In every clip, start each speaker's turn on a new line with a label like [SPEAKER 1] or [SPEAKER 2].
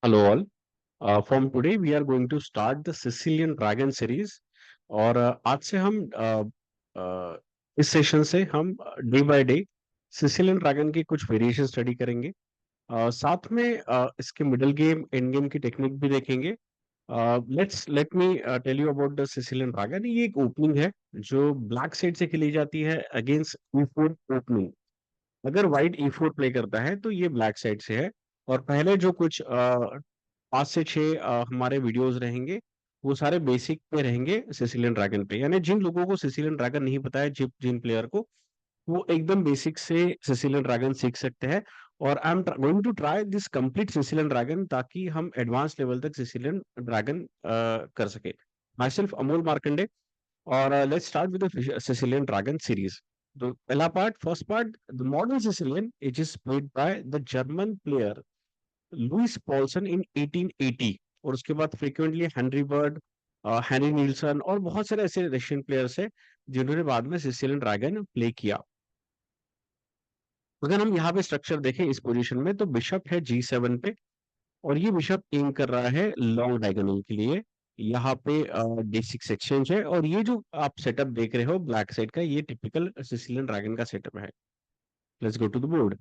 [SPEAKER 1] Hello all. From today we are going to start the Sicilian Dragon series और आज से हम इस सेशन से हम day by day Sicilian Dragon की कुछ वेरिएशन स्टडी करेंगे। साथ में इसके मिडल गेम एंड गेम की टेक्निक भी देखेंगे। Let me tell you about the Sicilian Dragon. ये एक ओपनिंग है जो ब्लैक साइड से खेली जाती है अगेंस्ट ई4 ओपनिंग। अगर व्हाइट ई4 प्ले करता है तो ये ब्लैक साइड से है। और पहले जो कुछ 5 से 6 हमारे वीडियोस रहेंगे वो सारे बेसिक पे रहेंगे सिसिलियन ड्रैगन पे। यानी जिन लोगों को सिसिलियन ड्रैगन नहीं पता है, जिन जिन प्लेयर को, वो एकदम बेसिक से सिसिलियन ड्रैगन सीख सकते हैं। और I am going to try this complete Sicilian dragon ताकि हम एडवांस लेवल तक सिसिलियन ड्रैगन कर सके। Myself Amol Markande. और let's start with the Sicilian dragon series. तो पहला part, first part, the modern Sicilian it is played by the German player Luis Paulsen in 1880। और उसके बाद frequently Henry Bird, Henry Nielsen और बहुत सारे ऐसे रशियन प्लेयर्स हैं जिन्होंने बाद में सिसिलियन ड्रैगन प्ले किया। अगर हम यहाँ पे स्ट्रक्चर देखें इस पोजीशन में तो बिशप है G7 पे। और ये बिशप एम कर रहा है लॉन्ग डायगोनल के लिए। यहाँ पे D6 एक्सचेंज है और ये जो आप सेटअप देख रहे हो ब्लैक साइड का, ये टिपिकल सिसिलियन ड्रैगन का सेटअप है। Let's go to the board.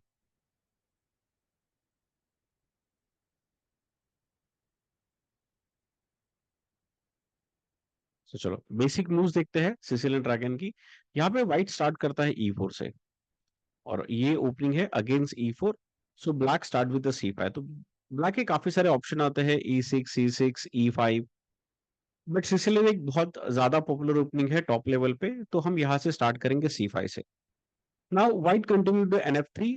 [SPEAKER 1] तो चलो बेसिक मूव्स देखते हैं सिसिलियन ड्रैगन की। यहाँ पे व्हाइट स्टार्ट करता है E4 से और ये ओपनिंग है against E4। So black start with the C5। तो ब्लैक के काफी सारे ऑप्शन आते हैं E6, C6, E5। But Sicilian एक बहुत ज्यादा पॉपुलर ओपनिंग है टॉप लेवल पे, तो हम यहाँ से स्टार्ट करेंगे C5 से। Now white continue to NF3।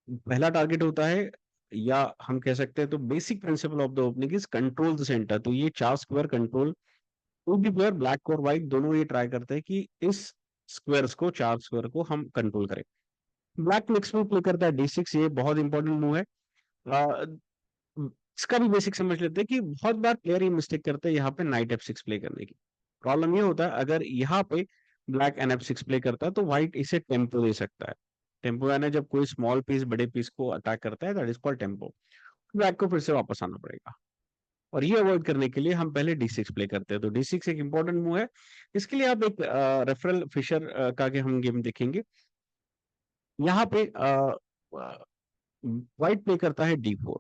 [SPEAKER 1] पहला टारगेट होता है, या हम कह सकते हैं तो basic principle of the opening is control the centre. तो ये चार स्क्वायर कंट्रोल, टू भी प्लेयर ब्लैक और व्हाइट दोनों ये ट्राई करते हैं कि इस स्क्वायर्स को, चार स्क्वायर को हम कंट्रोल करें। ब्लैक नेक्स्ट मूव प्ले करता है D6। ये बहुत इंपॉर्टेंट मूव है। अ, इसका भी बेसिक समझ लेते हैं कि बहुत बार प्लेयर ये मिस्टेक करते हैं यहाँ पे नाइट F6 प्ले करने की। प्रॉब्लम ये होता है अगर यहाँ पे ब्लैक NF6 प्ले करता है तो व्हाइट इसे टेम्पो दे सकता है। टेम्पो यानी जब कोई स्मॉल पीस बड़े पीस को अटैक करता है, that is called tempo. Black को फिर से वापस आना पड़ेगा। और ये अवॉइड करने के लिए हम पहले D6 प्ले करते हैं। तो D6 एक इंपॉर्टेंट मूव है। इसके लिए आप एक रेफरल फिशर का के हम गेम देखेंगे। यहाँ पे व्हाइट प्ले करता है D4।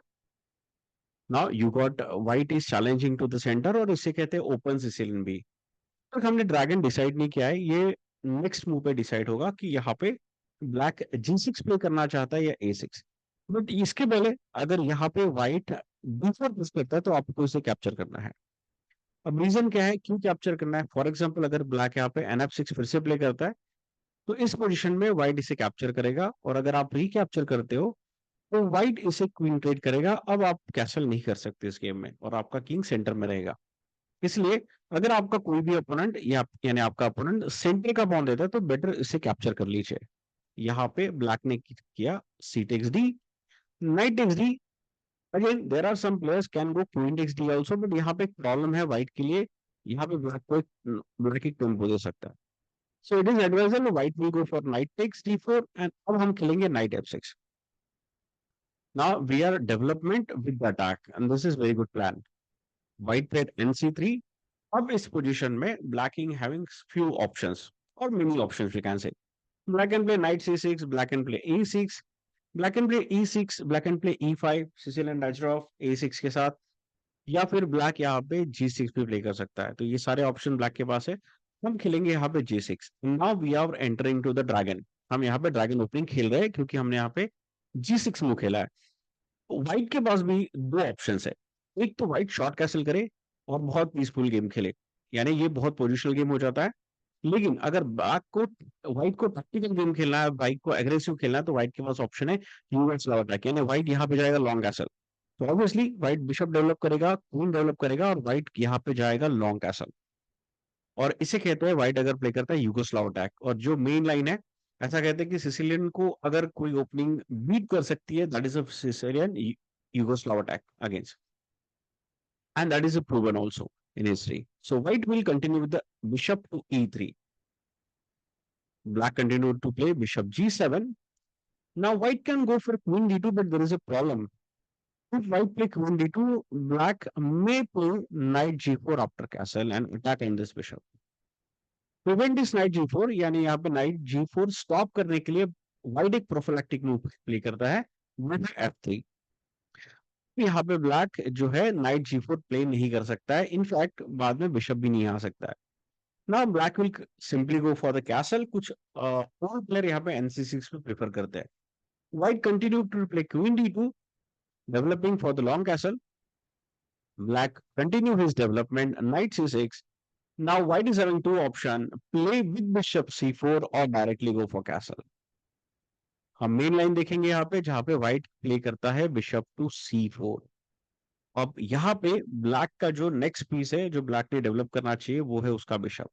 [SPEAKER 1] Now you got white is challenging to the centre और इसे कहते हैं ओपन सिसिलियन बी। तो हमने ड्रैगन डिसाइड नहीं किया है, ये नेक्स्ट मूव पे डिसाइड होगा कि यहाँ पे ब्लैक G6 प्ले करना चाहता है या A6। बट इसके पहले अगर यहाँ पे व्हाइट D4 प्रेस करता है तो आपको इसे कैप्चर करना है। अब रीजन क्या है, क्यों कैप्चर करना है? फॉर एग्जाम्पल अगर ब्लैक यहाँ पे NF6 फिर से प्ले करता है तो इस पोजीशन में व्हाइट इसे कैप्चर करेगा। और अगर आप रिकैप्चर करते हो तो व्हाइट इसे क्वीन ट्रेड करेगा। अब आप कैसल नहीं कर सकते इस गेम में और आपका किंग सेंटर में रहेगा। इसलिए अगर आपका कोई भी ओपोनेंट या यानी आपका ओपोनेंट सेंटर का पॉन देता है तो बेटर इसे कैप्चर कर लीजिए। यहाँ पे ब्लैक ने किया C takes D, knight takes D. Again there are some players can go queen takes D also, but यहाँ पे एक प्रॉब्लम है व्हाइट के लिए। यहाँ पे ब्लैक को ब्लैक एक टेम्पो दे सकता है। So it is advisable white will go for knight takes D4 and अब हम खेलेंगे knight F6। Now we are development with the attack and this is very good plan. White played NC3। अब इस position में black king having few options और many options we can say. Black can play knight C6, black can play E6, black can play E6, black can play E5, Sicilian डाइचर of A6 के साथ। या फिर black यहाँ पे G6 भी play कर सकता है। तो ये सारे ऑप्शन ब्लैक के पास है। हम खेलेंगे यहाँ पे G6। Now we are entering to the dragon. हम यहाँ पे ड्रैगन ओपनिंग खेल रहे हैं क्योंकि हमने यहाँ पे G6 मूव खेला है। व्हाइट के पास भी दो ऑप्शंस है। एक तो व्हाइट शॉर्ट कैसल करे और बहुत पीसफुल गेम खेले, यानी ये बहुत पोजिशनल गेम हो जाता है। लेकिन अगर ब्लैक को, व्हाइट को टैक्टिकल गेम खेलना है, व्हाइट को एग्रेसिव खेलना है, तो व्हाइट के पास ऑप्शन है यूएस स्लो अटैक। यानी व्हाइट यहाँ पे जाएगा लॉन्ग कैसल। तो ऑब्वियसली व्हाइट बिशप डेवलप करेगा, क्वीन डेवलप करेगा और व्हाइट यहाँ पे जाएगा लॉन्ग कैसल। और इसे कहते हैं व्हाइट अगर प्ले करता है यूगोस्लाव अटैक। और जो मेन लाइन है, ऐसा कहते हैं कि सिसिलियन को अगर कोई ओपनिंग बीट कर सकती है that is a Sicilian Yugoslav attack against, and that is a proven also in history. So white will continue with the bishop to E3. Black continued to play bishop G7. Now white can go for queen D2, but there is a problem. If white play queen d2, black may play knight g4 after castle and attack on this bishop. Prevent this night g4, यानी यहाँ पे night g4 stop करने के लिए white एक prophylactic move play करता है with f3। यहाँ पे ब्लैक जो है नाइट g4 प्ले नहीं कर सकता है, इनफैक्ट बाद में बिशप भी नहीं आ सकता है। Now black will simply go for the castle. कुछ और प्लेयर यहाँ पे nc6 पे प्रेफर करते हैं। White continue to play queen d2, developing for the long castle. Black continue his development, knight c6. Now white is having two options: play with bishop c4 or directly go for castle. हम main line देखेंगे यहाँ पे, जहां पे white play करता है bishop to c4। अब यहाँ पे ब्लैक का जो नेक्स्ट पीस है जो ब्लैक ने डेवलप करना चाहिए वो है उसका बिशप।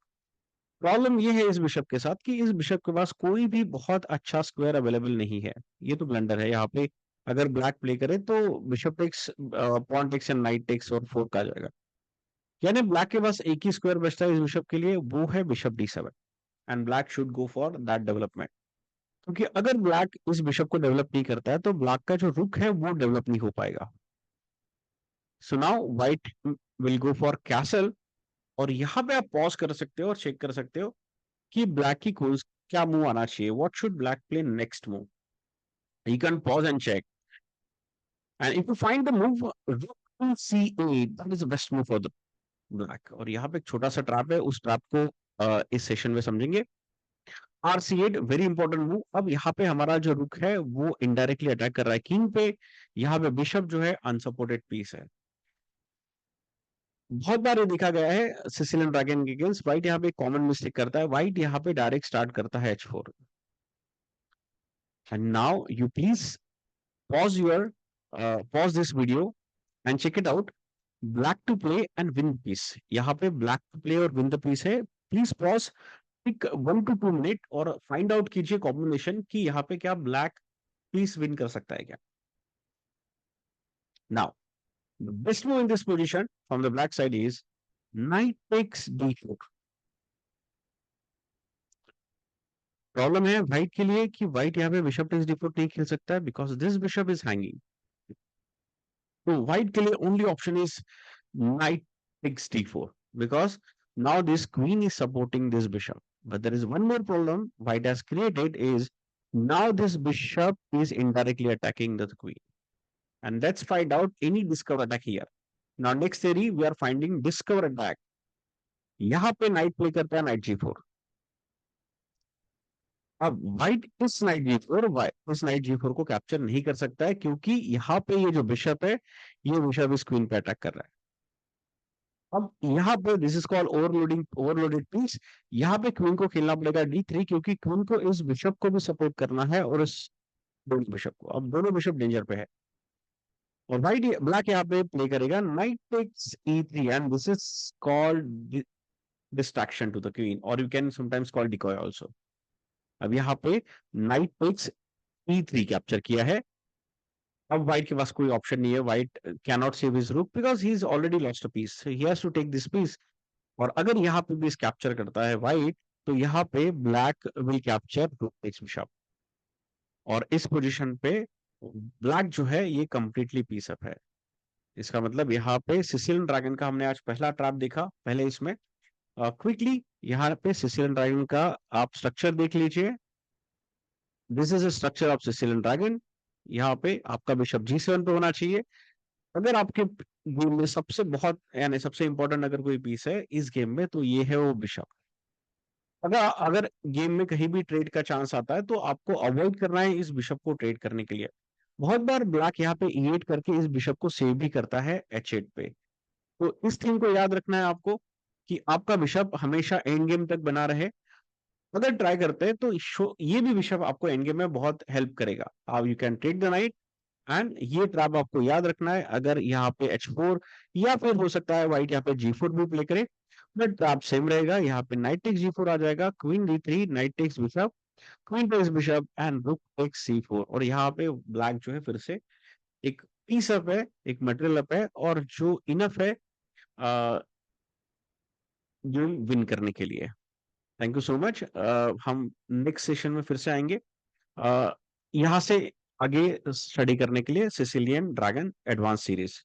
[SPEAKER 1] प्रॉब्लम ये है इस बिशप के साथ कि इस बिशप के पास कोई भी बहुत अच्छा स्क्वायर अवेलेबल नहीं है। ये तो ब्लंडर है यहाँ पे। अगर ब्लैक प्ले करे तो bishop takes, pawn takes and knight takes और फोर्क आ जाएगा। यानी ब्लैक के पास एक ही स्क्वायर बचता है इस बिशप के लिए, वो है bishop d7, and black should go for that development. क्योंकि अगर ब्लैक इस बिशप को डेवलप नहीं करता है तो ब्लैक का जो रुक है वो डेवलप नहीं हो पाएगा। So now white will go for castle, और यहाँ पे आप पॉज कर सकते हो और चेक कर सकते हो कि ब्लैक की क्या मूव आना चाहिए, what should black play next move. You can pause and check, and if you find the move rook to c8, that is the best move for the black। और यहाँ पे एक छोटा सा ट्रैप है, उस ट्रैप को इस सेशन में समझेंगे। rc8 very important move. अब यहाँ पे हमारा जो रुक है वो इनडायरेक्टली अटैक कर रहा है किंग पे। यहाँ पे बिशप जो है अनसपोर्टेड पीस है। बहुत बार ये देखा गया है सिसिलियन ड्रैगन के अगेंस्ट, व्हाइट यहाँ पे कॉमन मिस्टेक करता है। व्हाइट यहाँ पे डायरेक्ट स्टार्ट करता है h4, and now you please pause your pause this video and check it out। Black to play and win piece, यहाँ पे ब्लैक टू प्ले और विन द पीस है। Please pause, take 1 to 2 minute और find out कीजिए combination कि यहाँ पे क्या ब्लैक पीस विन कर सकता है क्या। Now the best move in this position from the black side is knight takes d4। Problem है व्हाइट के लिए कि व्हाइट यहाँ पे बिशप टेक्स d4 नहीं खेल सकता है because this bishop is hanging. तो व्हाइट के लिए only option is knight takes d4 because now this queen is supporting this bishop. But there is one more problem white has created is now this bishop is indirectly attacking the queen. And let's find out any discover attack here. Now next theory we are finding discover attack. यहाँ पे knight play करता है knight g4। अब white इस night g4 इस night g4 को capture नहीं कर सकता है क्योंकि यहाँ पे ये जो बिशप है ये बिशप इस क्वीन पे अटैक कर रहा है। अब यहाँ पे this is called overloaded piece. यहाँ पे क्वीन को खेलना पड़ेगा d3 क्योंकि क्वीन को इस बिशप को भी सपोर्ट करना है और इस दोनों बिशप को। अब दोनों बिशप डेंजर पे है और व्हाइट ब्लैक यहाँ पे प्ले करेगा knight takes e3 and this is called distraction to the queen और you can sometimes call decoy also. अब यहाँ पे नाइट टेक्स e3 कैप्चर किया है। अब व्हाइट के पास कोई ऑप्शन नहीं है। White can not save his rook because he is already lost a piece, he has to take this piece. और अगर यहाँ पे भी कैप्चर करता है व्हाइट तो यहाँ पे ब्लैक विल कैप्चर रूक टेक्स बिशप और इस पोजीशन पे ब्लैक जो है ये कंप्लीटली पीस अप है। इसका मतलब यहाँ पे सिसिलियन ड्रैगन का हमने आज पहला ट्रैप देखा। पहले इसमें क्विकली यहाँ पे सिसिलियन ड्रैगन का आप स्ट्रक्चर देख लीजिए। This is a structure of Sicilian dragon. यहाँ पे आपका बिशप g7 पे होना चाहिए। अगर आपके गेम में सबसे बहुत यानी सबसे इंपॉर्टेंट अगर कोई पीस है इस गेम में तो ये है वो बिशप। अगर अगर गेम में कहीं भी ट्रेड का चांस आता है तो आपको अवॉइड करना है इस बिशप को ट्रेड करने के लिए। बहुत बार ब्लैक यहाँ पे e8 करके इस बिशप को सेव भी करता है h8 पे। तो इस थिंग को याद रखना है आपको कि आपका बिशप हमेशा एंड गेम तक बना रहे। अगर ट्राई करते हैं तो ये भी बिशप आपको एंड गेम में बहुत हेल्प करेगा। आप you can take the knight and ये ट्रैप आपको याद रखना है। अगर यहाँ पे h4 या फिर हो सकता है व्हाइट यहाँ पे g4 भी प्ले करे बट ट्रैप सेम रहेगा। यहाँ पे नाइट टेक्स g4 आ जाएगा, queen d3, knight takes bishop, queen takes bishop and rook takes c4 और यहाँ पे ब्लैक जो है फिर से एक पीस अप है, एक मटेरियल अप है और जो इनफ है गेम विन करने के लिए। Thank you so much. हम नेक्स्ट सेशन में फिर से आएंगे। यहाँ से आगे स्टडी करने के लिए सिसिलियन ड्रैगन एडवांस सीरीज।